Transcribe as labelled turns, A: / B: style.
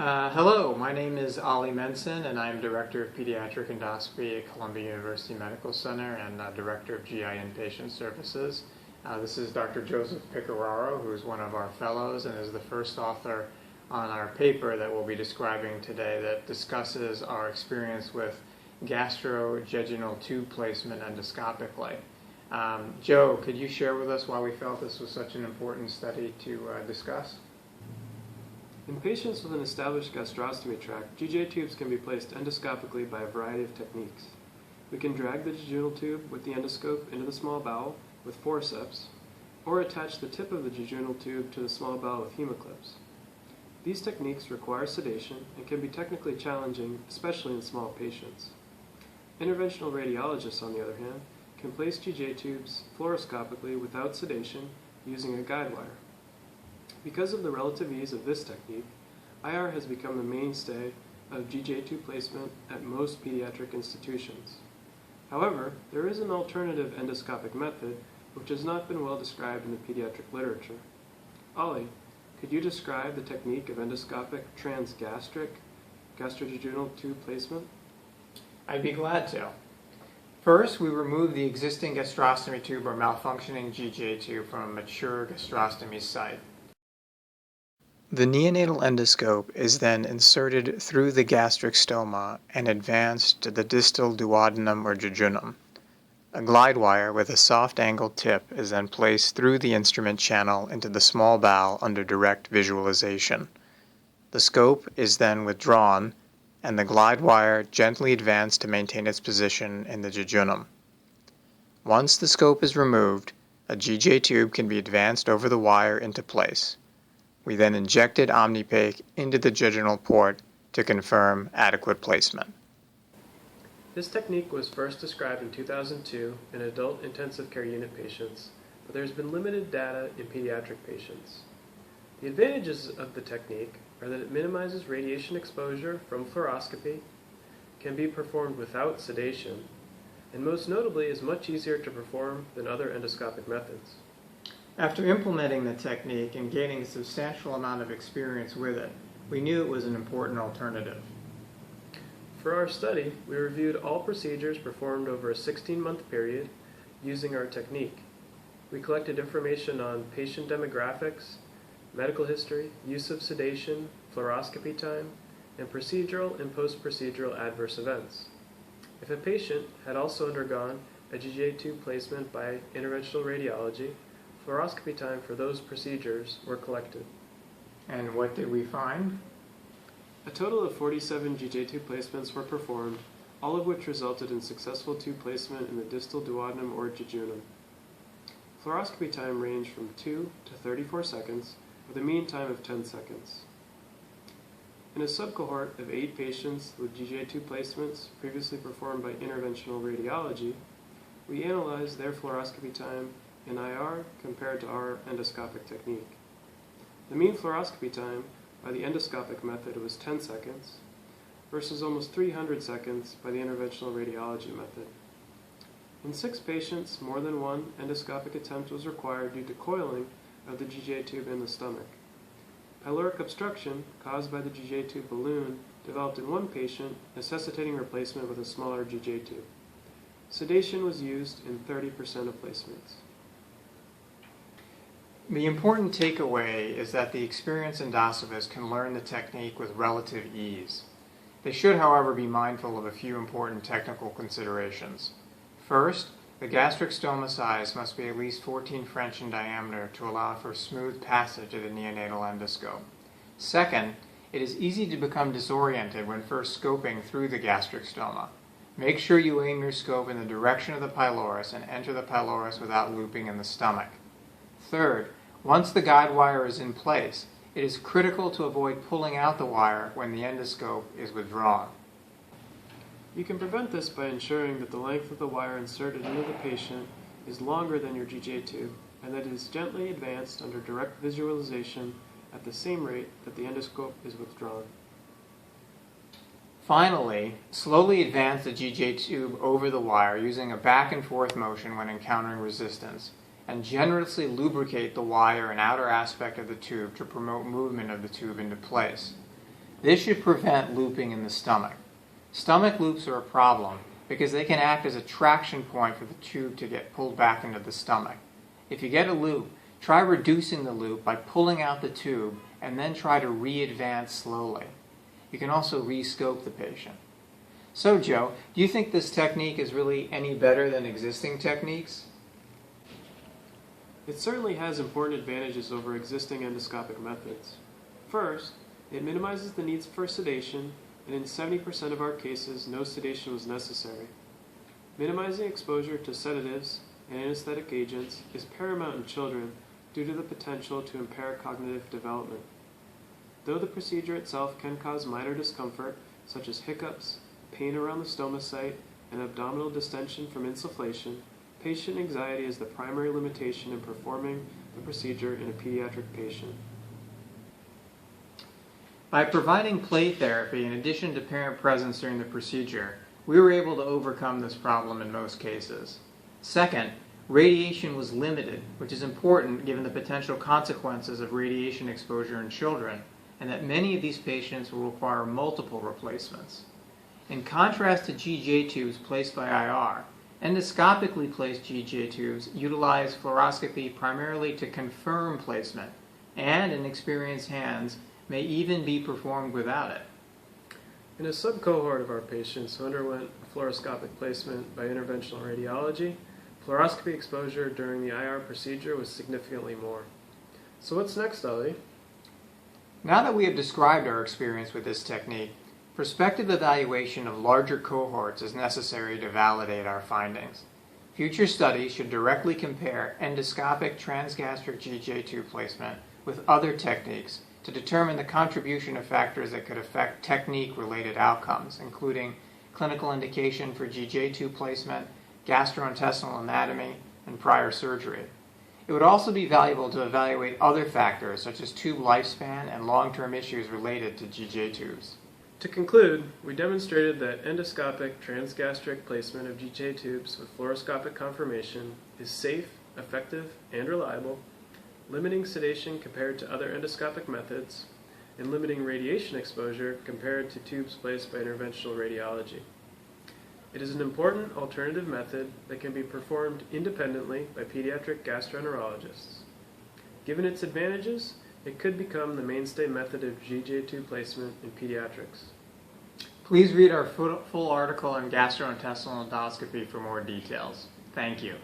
A: Hello, my name is Ollie Menson, and I'm Director of Pediatric Endoscopy at Columbia University Medical Center and Director of GI Inpatient Services. This is Dr. Joseph Picoraro, who is one of our fellows and is the first author on our paper that we'll be describing today that discusses our experience with gastrojejunal tube placement endoscopically. Joe, could you share with us why we felt this was such an important study to discuss?
B: In patients with an established gastrostomy tract, GJ tubes can be placed endoscopically by a variety of techniques. We can drag the jejunal tube with the endoscope into the small bowel with forceps, or attach the tip of the jejunal tube to the small bowel with hemoclips. These techniques require sedation and can be technically challenging, especially in small patients. Interventional radiologists, on the other hand, can place GJ tubes fluoroscopically without sedation using a guide wire. Because of the relative ease of this technique, IR has become the mainstay of GJ tube placement at most pediatric institutions. However, there is an alternative endoscopic method which has not been well described in the pediatric literature. Ollie, could you describe the technique of endoscopic transgastric gastrojejunal tube placement?
A: I'd be glad to. First, we remove the existing gastrostomy tube or malfunctioning GJ tube from a mature gastrostomy site. The neonatal endoscope is then inserted through the gastric stoma and advanced to the distal duodenum or jejunum. A glide wire with a soft angled tip is then placed through the instrument channel into the small bowel under direct visualization. The scope is then withdrawn and the glide wire gently advanced to maintain its position in the jejunum. Once the scope is removed, a GJ tube can be advanced over the wire into place. We then injected Omnipaque into the jejunal port to confirm adequate placement.
B: This technique was first described in 2002 in adult intensive care unit patients, but there has been limited data in pediatric patients. The advantages of the technique are that it minimizes radiation exposure from fluoroscopy, can be performed without sedation, and most notably is much easier to perform than other endoscopic methods.
A: After implementing the technique and gaining a substantial amount of experience with it, we knew it was an important alternative.
B: For our study, we reviewed all procedures performed over a 16-month period using our technique. We collected information on patient demographics, medical history, use of sedation, fluoroscopy time, and procedural and post-procedural adverse events. If a patient had also undergone a GJ tube placement by interventional radiology, fluoroscopy time for those procedures were collected.
A: And what did we find?
B: A total of 47 GJ tube placements were performed, all of which resulted in successful tube placement in the distal duodenum or jejunum. Fluoroscopy time ranged from 2 to 34 seconds, with a mean time of 10 seconds. In a subcohort of 8 patients with GJ tube placements previously performed by interventional radiology, we analyzed their fluoroscopy time in IR compared to our endoscopic technique. The mean fluoroscopy time by the endoscopic method was 10 seconds versus almost 300 seconds by the interventional radiology method. In 6 patients, more than one endoscopic attempt was required due to coiling of the GJ tube in the stomach. Pyloric obstruction caused by the GJ tube balloon developed in one patient, necessitating replacement with a smaller GJ tube. Sedation was used in 30% of placements.
A: The important takeaway is that the experienced endoscopist can learn the technique with relative ease. They should, however, be mindful of a few important technical considerations. First, the gastric stoma size must be at least 14 French in diameter to allow for smooth passage of the neonatal endoscope. Second, it is easy to become disoriented when first scoping through the gastric stoma. Make sure you aim your scope in the direction of the pylorus and enter the pylorus without looping in the stomach. Third, once the guide wire is in place, it is critical to avoid pulling out the wire when the endoscope is withdrawn.
B: You can prevent this by ensuring that the length of the wire inserted into the patient is longer than your GJ tube and that it is gently advanced under direct visualization at the same rate that the endoscope is withdrawn.
A: Finally, slowly advance the GJ tube over the wire using a back and forth motion when encountering resistance, and generously lubricate the wire and outer aspect of the tube to promote movement of the tube into place. This should prevent looping in the stomach. Stomach loops are a problem because they can act as a traction point for the tube to get pulled back into the stomach. If you get a loop, try reducing the loop by pulling out the tube and then try to re-advance slowly. You can also re-scope the patient. So Joe, do you think this technique is really any better than existing techniques?
B: It certainly has important advantages over existing endoscopic methods. First, it minimizes the needs for sedation, and in 70% of our cases, no sedation was necessary. Minimizing exposure to sedatives and anesthetic agents is paramount in children due to the potential to impair cognitive development. Though the procedure itself can cause minor discomfort, such as hiccups, pain around the stoma site, and abdominal distension from insufflation, patient anxiety is the primary limitation in performing the procedure in a pediatric patient.
A: By providing play therapy in addition to parent presence during the procedure, we were able to overcome this problem in most cases. Second, radiation was limited, which is important given the potential consequences of radiation exposure in children, and that many of these patients will require multiple replacements. In contrast to GJ tubes placed by IR, endoscopically placed GJ tubes utilize fluoroscopy primarily to confirm placement, and in experienced hands may even be performed without it.
B: In a subcohort of our patients who underwent fluoroscopic placement by interventional radiology, fluoroscopy exposure during the IR procedure was significantly more. So what's next, Ali?
A: Now that we have described our experience with this technique, prospective evaluation of larger cohorts is necessary to validate our findings. Future studies should directly compare endoscopic transgastric GJ tube placement with other techniques to determine the contribution of factors that could affect technique-related outcomes, including clinical indication for GJ tube placement, gastrointestinal anatomy, and prior surgery. It would also be valuable to evaluate other factors such as tube lifespan and long-term issues related to GJ tubes.
B: To conclude, we demonstrated that endoscopic transgastric placement of GJ tubes with fluoroscopic confirmation is safe, effective, and reliable, limiting sedation compared to other endoscopic methods, and limiting radiation exposure compared to tubes placed by interventional radiology. It is an important alternative method that can be performed independently by pediatric gastroenterologists. Given its advantages, it could become the mainstay method of GJ tube placement in pediatrics.
A: Please read our full article on gastrointestinal endoscopy for more details. Thank you.